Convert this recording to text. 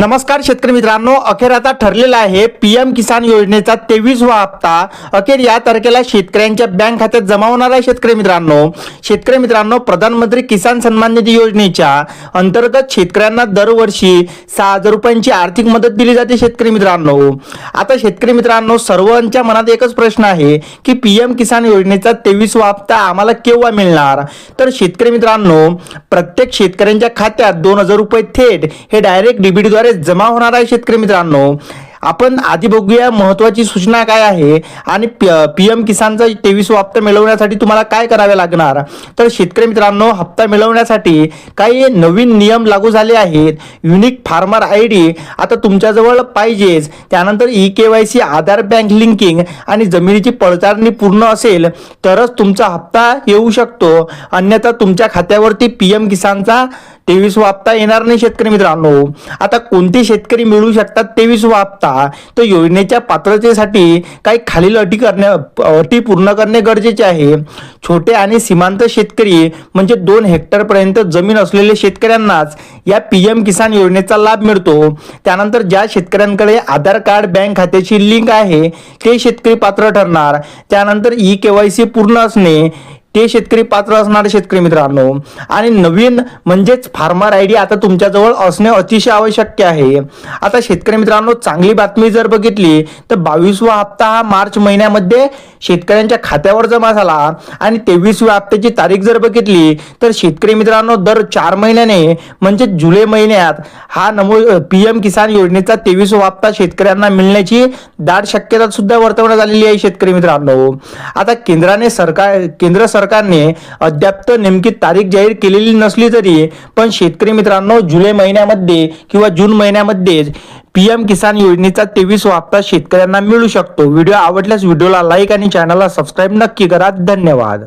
नमस्कार शेतकरी मित्रांनो, अखेर आता ठरलेला आहे पीएम किसान योजनेचा 23वा हप्ता अखेर या तारखेला शेतकऱ्यांच्या बँक खात्यात जमा होणार आहे। शेतकरी मित्रांनो, प्रधानमंत्री किसान सन्मान निधी योजनेच्या अंतर्गत शेतकऱ्यांना दरवर्षी 6,000 रुपयांची आर्थिक मदत दिली जाते। शेतकरी मित्रांनो, सर्वांच्या मनात एकच प्रश्न आहे की पीएम किसान योजनेचा 23वा हप्ता आम्हाला केव्हा मिळणार। तर शेतकरी मित्रांनो, प्रत्येक शेतकऱ्यांच्या खात्यात 2,000 रुपये थेट हे डायरेक्ट डीबीटी द्वारे जमा होणार आहे। शेतकरी मित्रांनो, आपण आधी बघूया महत्त्वाची सूचना काय आहे आणि पीएम किसानचा 23वा हप्ता मिळवण्यासाठी तुम्हाला काय करावे लागणार। तर शेतकरी मित्रांनो, हप्ता मिळवण्यासाठी काही नवीन नियम लागू झाले आहेत। युनिक फार्मर आयडी आता तुमच्याजवळ पाहिजेच, त्यानंतर ई-केवायसी, आधार, बँक लिंकिंग आणि जमिनीची पडताळणी पूर्ण असेल तरच तुमचा हप्ता येऊ शकतो, अन्यथा तुमच्या खात्यावरती पीएम किसानचा 23वा हप्ता येणार नाही। शेतकरी मित्रांनो, आता कोणते शेतकरी मिळू शकतात 23वा हप्ता? तर योजनेच्या पात्रतेसाठी काही खालील अटी पूर्ण करणे गरजेचे आहे। छोटे आणि सीमांत शेतकरी म्हणजे 2 हेक्टर पर्यंत जमीन असलेल्या शेतकऱ्यांनाच या पीएम किसान योजनेचा लाभ मिळतो। त्यानंतर ज्या शेतकऱ्यांकडे आधार कार्ड, बँक खात्याची लिंक आहे ते शेतकरी पात्र ठरणार। त्यानंतर ई-केवायसी पूर्ण असणे ते शेतकरी पात्र असणार। शेतकरी मित्रांनो, आणि नवीन म्हणजेच फार्मर आयडी आता तुमच्याजवळ असणे अतिशय आवश्यक आहे। आता शेतकरी मित्रांनो, चांगली बातमी जर बघितली तर 22वा हप्ता हा मार्च महिन्यामध्ये शेतकऱ्यांच्या खात्यावर जमा झाला आणि 23व्या हप्त्याची तारीख जर बघितली तर शेतकरी मित्रांनो, दर 4 महिन्याने म्हणजे जुलै महिन्यात हा पीएम किसान योजनेचा 23वा हप्ता शेतकऱ्यांना मिळण्याची दाट शक्यता सुद्धा वर्तवण्यात आलेली आहे। शेतकरी मित्रांनो, आता केंद्र सरकारने अद्याप नेमकी तारीख जाहीर केलेली नसली तरी पण शेतकरी मित्रांनो, जुलै महिन्यामध्ये किंवा जून महिन्यामध्ये पीएम किसान योजनेचा 23वा हप्ता शेतकऱ्यांना मिळू शकतो। व्हिडिओ आवडल्यास व्हिडिओला लाईक आणि चॅनलला सबस्क्राईब नक्की करा। धन्यवाद।